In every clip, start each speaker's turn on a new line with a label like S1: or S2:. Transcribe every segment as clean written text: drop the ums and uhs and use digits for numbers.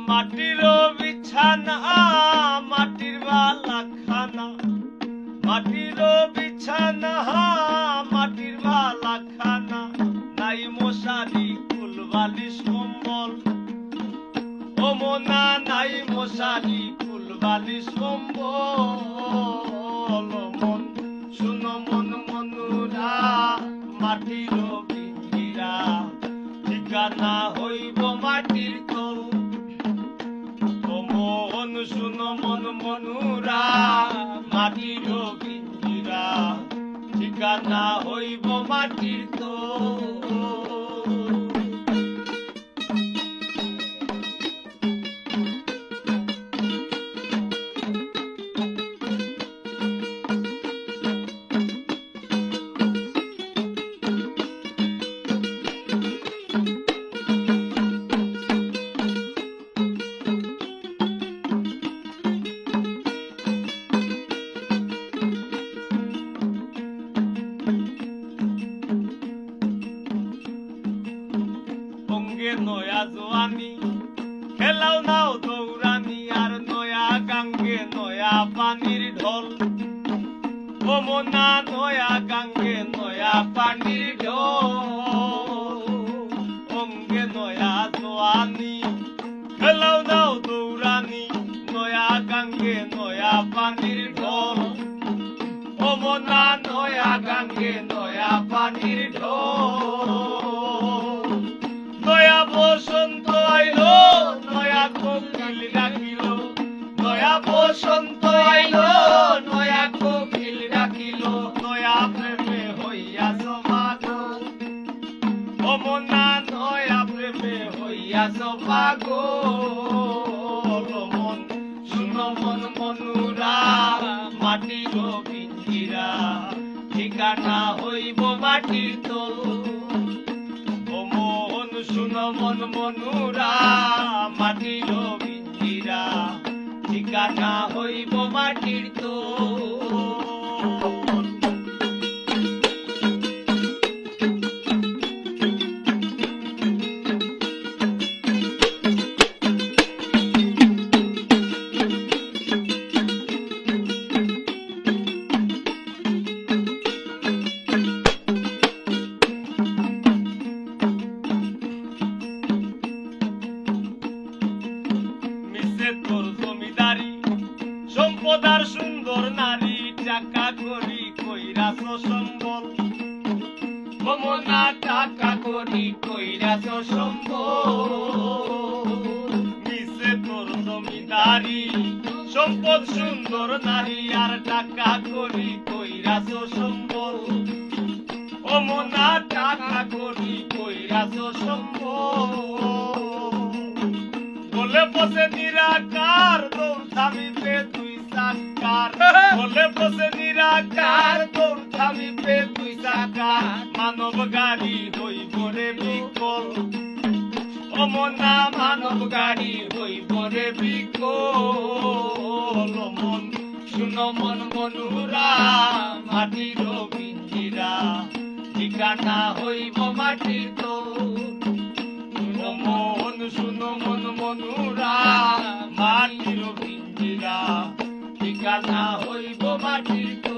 S1: মাটির বিছানা মাটির বালা খানা, মাটির বিছানা মাটির বালা খানা, নাই মশারি কুল বালিশ কম্বল। ও মোনা নাই মশারি কুল বালিশ কম্বল। মন শুনো মন মনুরা মাটির পিঞ্জিরা, ঠিকানা হইব মাটির তল। মন শুনো মন মনুরা মাটির পিঞ্জিরা, ঠিকানা হইব মাটির তল। নয়া জোয়ানি খেলাও নাও দৌড়ানি, আর নয়া গাঙ্গে নয়া পানির ঢল। ও মোনা নয়া গাঙ্গে নয়া পানির ঢল। অঙ্গে নয়া জোয়ানি খেলাও নাও দৌড়ানি, নয়া গাঙ্গে নয়া পানির ঢল। ও মোনা নয়া গাঙ্গে নয়া পানির ঢল। নয়া বসন্ত আইলো নয়া কোকিল ডাকিল, নয়া বসন্ত আইলো নয়া কোকিল ডাকিল, নয়া প্রেমে হইয়াছ পাগল। ও মোনা নয়া প্রেমে হইয়াছ পাগল। মন শুনো মন মনুরা মাটির পিঞ্জিরা, ঠিকানা হইব মাটির তল। শুনো মন মনুরা মাটির পিঞ্জিরা, ঠিকানা হইব মাটির তল। তোর জমিদারি সম্পদার সুন্দর নারী, টাকা করি কইরাছ সম্বল। ও মোনা টাকা করি কইরাছ সম্বল। মিছে তোর জমিদারি সম্পদ সুন্দর নারী, আর টাকা করি কইরাছ সম্বল। ও মোনা টাকা করি কইরাছ সম্বল। বলে বসে নিরাকার দৌড় থামিবে দুই চাকার, বলে বসে নিরাকার দৌড় থামিবে দুই চাকার, মানব গাড়ি হইব রে বিকল। ও মোনা মানব গাড়ি হইব রে বিকল। মন শুনো মন মনুরা মাটির পিঞ্জিরা, ঠিকানা হইব মাটির তল। মন শুনো মন মনুরা মাটির পিঞ্জিরা, ঠিকানা হইব মাটির তল।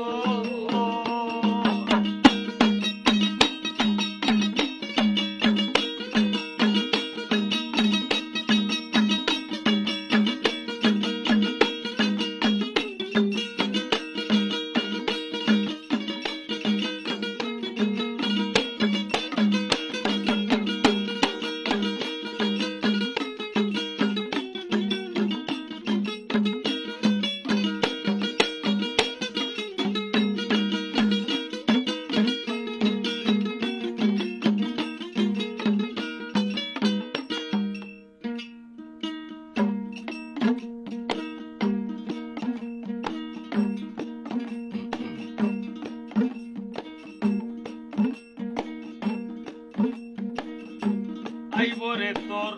S1: আইবরে তোর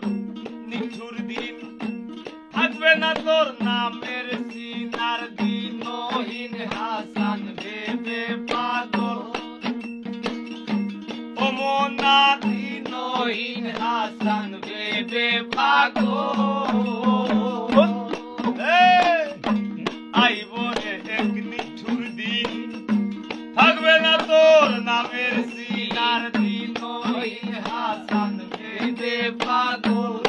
S1: নিঠুর দিন, থাকবে না তোর নামের সিনার দিনহীন হাসান ভেবে পাগল। ও মন না দিনহীন হাসান বেবে পাগল আইব এক নিঠুর দিন থাকবে না তোর নামের সিনার দিনহীন হাসান বেবে পাগল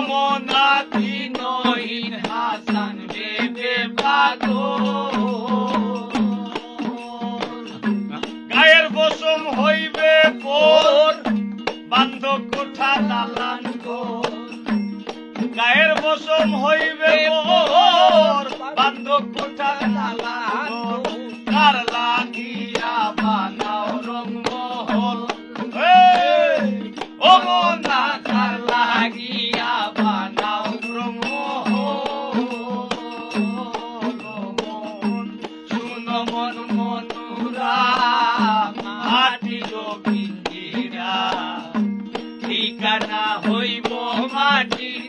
S1: মনা দিনহীন হাসান বেবে পাগল গায়ের বসম হইবে পর বান্ধ কোঠা দালান ঘর গায়ের বসম হইবে পর বান্ধ কোঠা দালান কার লাগিয়া বানাও রংমহল ও মনা কার লাগিয়া বানাও রংমহল শুনো মন মনুরা মাটির পিঞ্জিরা ঠিকানা হইব মাটির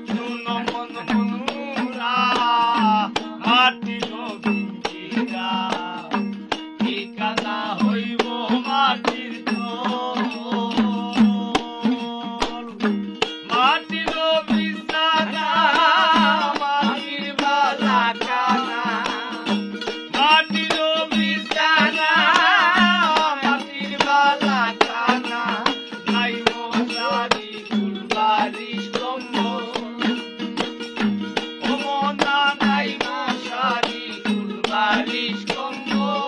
S1: শুনো মন মনুরা মাটির পিঞ্জিরা ঠিকানা হইব মাটির মাটির বিছানা মাটির বালাখানা মাটির বিছানা মাটির বালাখানা নাই মশারি ফুলবারিশ কম্বল ও মনা নাই মশারি ফুলবারিশ কম্বল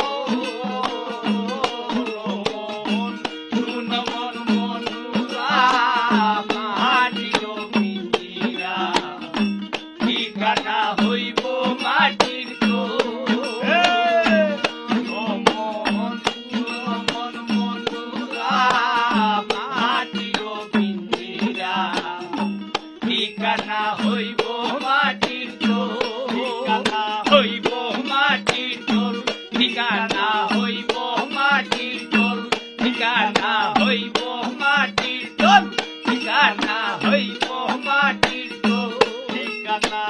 S1: শুনো মন মনুরা মাটির পিঞ্জিরা ঠিকানা হইব মাটির ঠিকানা হইব মাটির ঠিকানা হইব মাটির ঠিকানা হইব মাটির ঠিকানা হইব মাটির ঠিকানা হইব মাটির ঠিকানা